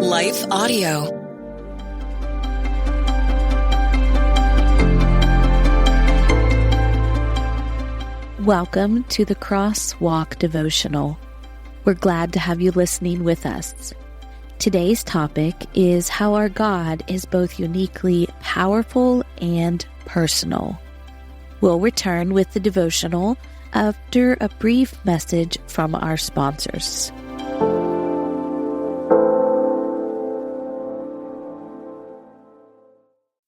Life Audio. Welcome to the Crosswalk Devotional. We're glad to have you listening with us. Today's topic is how our God is both uniquely powerful and personal. We'll return with the devotional after a brief message from our sponsors.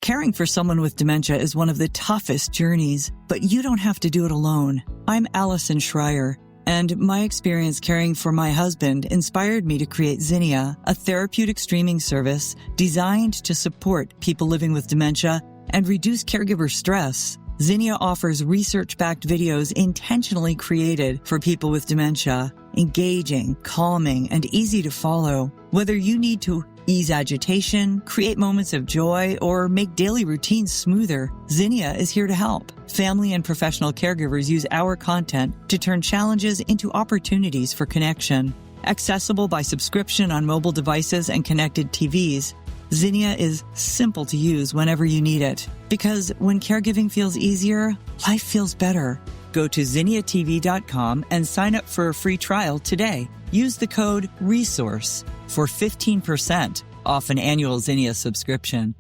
Caring for someone with dementia is one of the toughest journeys, but you don't have to do it alone. I'm Allison Schreier, and my experience caring for my husband inspired me to create Zinnia, a therapeutic streaming service designed to support people living with dementia and reduce caregiver stress. Zinnia offers research-backed videos intentionally created for people with dementia, engaging, calming, and easy to follow. Whether you need to ease agitation, create moments of joy, or make daily routines smoother, Zinnia is here to help. Family and professional caregivers use our content to turn challenges into opportunities for connection. Accessible by subscription on mobile devices and connected TVs, Zinnia is simple to use whenever you need it. Because when caregiving feels easier, life feels better. Go to zinniatv.com and sign up for a free trial today. Use the code RESOURCE for 15% off an annual Zinnia subscription.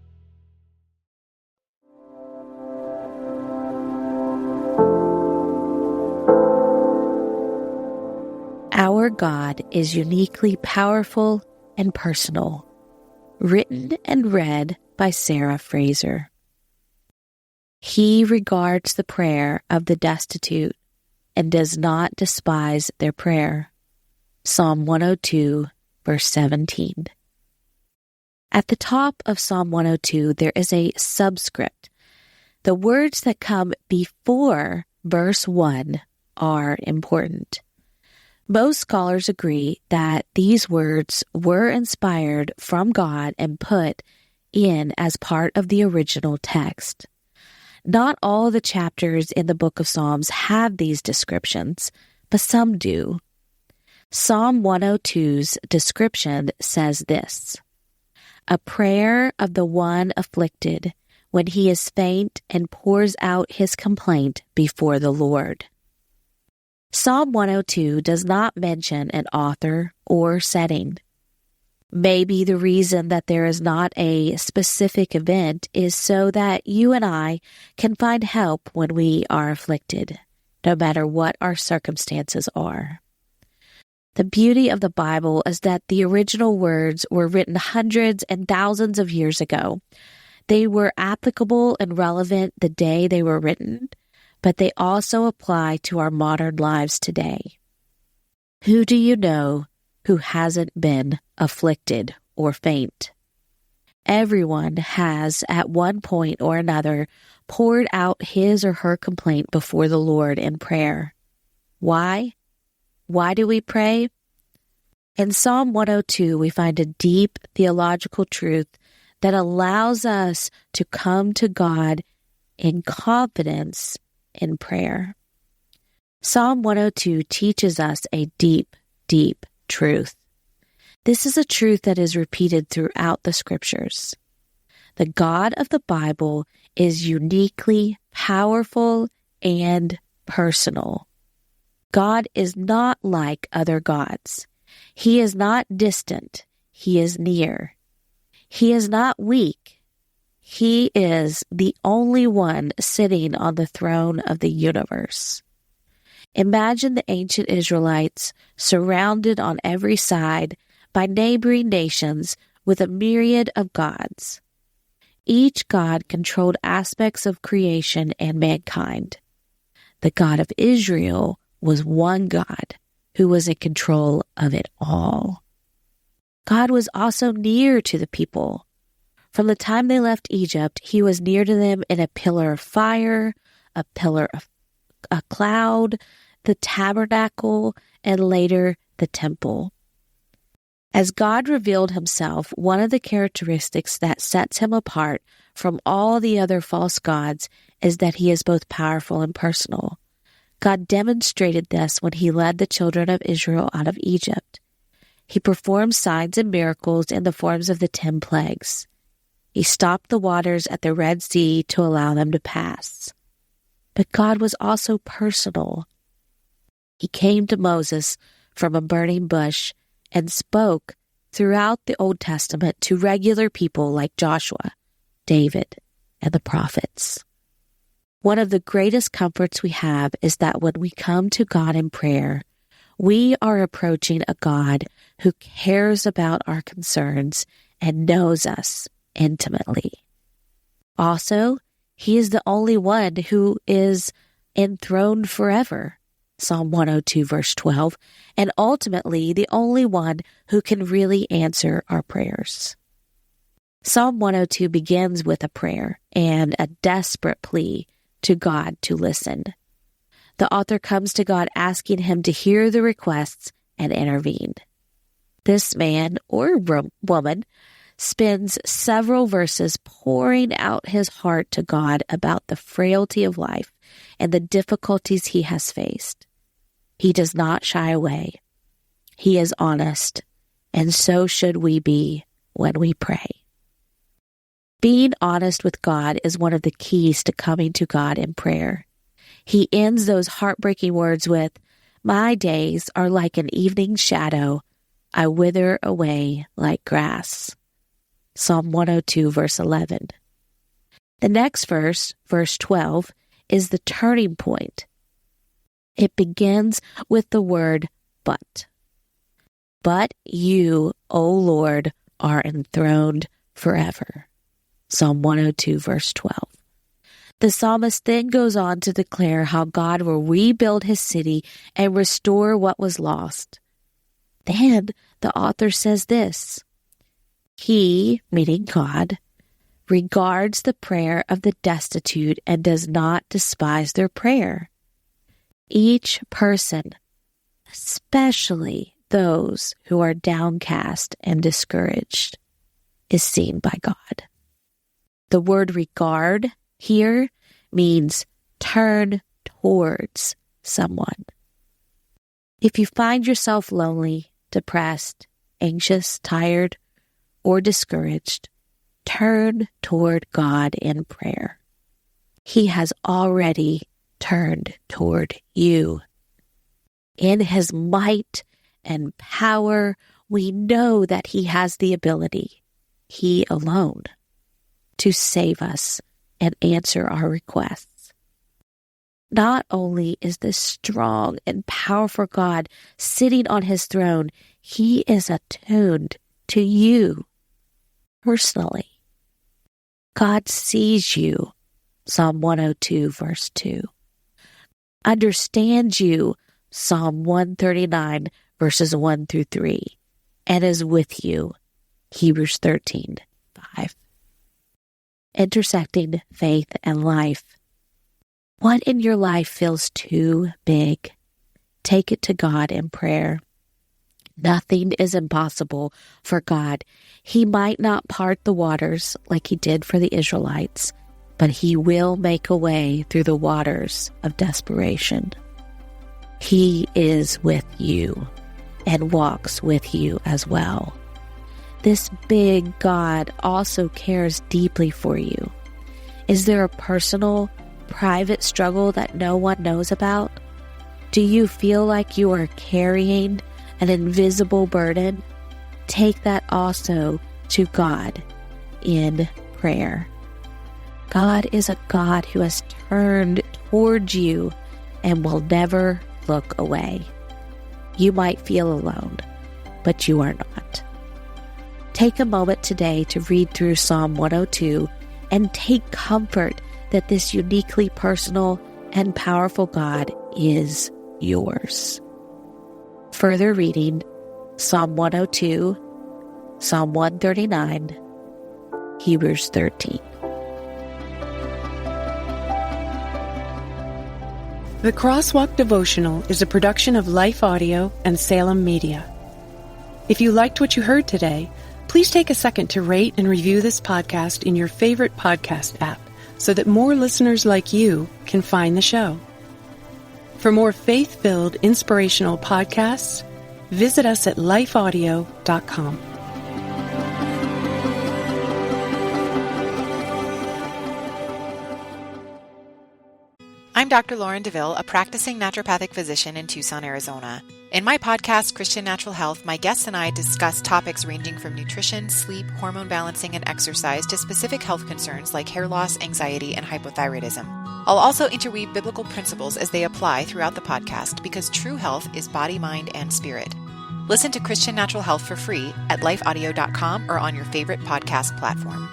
Our God is uniquely powerful and personal. Written and read by Sarah Fraser. He regards the prayer of the destitute and does not despise their prayer. Psalm 102, verse 17. At the top of Psalm 102, there is a subscript. The words that come before verse 1 are important. Most scholars agree that these words were inspired from God and put in as part of the original text. Not all the chapters in the book of Psalms have these descriptions, but some do. Psalm 102's description says this: a prayer of the one afflicted when he is faint and pours out his complaint before the Lord. Psalm 102 does not mention an author or setting. Maybe the reason that there is not a specific event is so that you and I can find help when we are afflicted, no matter what our circumstances are. The beauty of the Bible is that the original words were written hundreds and thousands of years ago. They were applicable and relevant the day they were written, but they also apply to our modern lives today. Who do you know who hasn't been afflicted or faint? Everyone has, at one point or another, poured out his or her complaint before the Lord in prayer. Why? Why do we pray? In Psalm 102, we find a deep theological truth that allows us to come to God in confidence in prayer. Psalm 102 teaches us a deep, deep truth. This is a truth that is repeated throughout the scriptures. The God of the Bible is uniquely powerful and personal. God is not like other gods. He is not distant. He is near. He is not weak. He is the only one sitting on the throne of the universe. Imagine the ancient Israelites surrounded on every side by neighboring nations with a myriad of gods. Each god controlled aspects of creation and mankind. The God of Israel was one God who was in control of it all. God was also near to the people. From the time they left Egypt, he was near to them in a pillar of fire, a pillar of a cloud, the tabernacle, and later the temple. As God revealed himself, one of the characteristics that sets him apart from all the other false gods is that he is both powerful and personal. God demonstrated this when he led the children of Israel out of Egypt. He performed signs and miracles in the forms of the 10 plagues. He stopped the waters at the Red Sea to allow them to pass. But God was also personal. He came to Moses from a burning bush and spoke throughout the Old Testament to regular people like Joshua, David, and the prophets. One of the greatest comforts we have is that when we come to God in prayer, we are approaching a God who cares about our concerns and knows us intimately. Also, He is the only one who is enthroned forever, Psalm 102, verse 12, and ultimately the only one who can really answer our prayers. Psalm 102 begins with a prayer and a desperate plea to God to listen. The author comes to God asking Him to hear the requests and intervene. This man or woman spends several verses pouring out his heart to God about the frailty of life and the difficulties he has faced. He does not shy away. He is honest, and so should we be when we pray. Being honest with God is one of the keys to coming to God in prayer. He ends those heartbreaking words with, "My days are like an evening shadow. I wither away like grass." Psalm 102, verse 11. The next verse, verse 12, is the turning point. It begins with the word but. But you, O Lord, are enthroned forever. Psalm 102, verse 12. The psalmist then goes on to declare how God will rebuild His city and restore what was lost. Then the author says this, He, meaning God, regards the prayer of the destitute and does not despise their prayer. Each person, especially those who are downcast and discouraged, is seen by God. The word regard here means turn towards someone. If you find yourself lonely, depressed, anxious, tired, or discouraged, turn toward God in prayer. He has already turned toward you. In His might and power, we know that He has the ability, He alone, to save us and answer our requests. Not only is this strong and powerful God sitting on His throne, He is attuned to you personally. God sees you, Psalm 102, verse 2. Understands you, Psalm 139, verses 1 through 3, and is with you, Hebrews 13, 5. Intersecting faith and life. What in your life feels too big? Take it to God in prayer. Nothing is impossible for God. He might not part the waters like He did for the Israelites, but He will make a way through the waters of desperation. He is with you and walks with you as well. This big God also cares deeply for you. Is there a personal, private struggle that no one knows about? Do you feel like you are carrying an invisible burden? Take that also to God in prayer. God is a God who has turned towards you and will never look away. You might feel alone, but you are not. Take a moment today to read through Psalm 102 and take comfort that this uniquely personal and powerful God is yours. Further reading, Psalm 102, Psalm 139, Hebrews 13. The Crosswalk Devotional is a production of Life Audio and Salem Media. If you liked what you heard today, please take a second to rate and review this podcast in your favorite podcast app so that more listeners like you can find the show. For more faith-filled, inspirational podcasts, visit us at lifeaudio.com. I'm Dr. Lauren DeVille, a practicing naturopathic physician in Tucson, Arizona. In my podcast, Christian Natural Health, my guests and I discuss topics ranging from nutrition, sleep, hormone balancing, and exercise to specific health concerns like hair loss, anxiety, and hypothyroidism. I'll also interweave biblical principles as they apply throughout the podcast because true health is body, mind, and spirit. Listen to Christian Natural Health for free at lifeaudio.com or on your favorite podcast platform.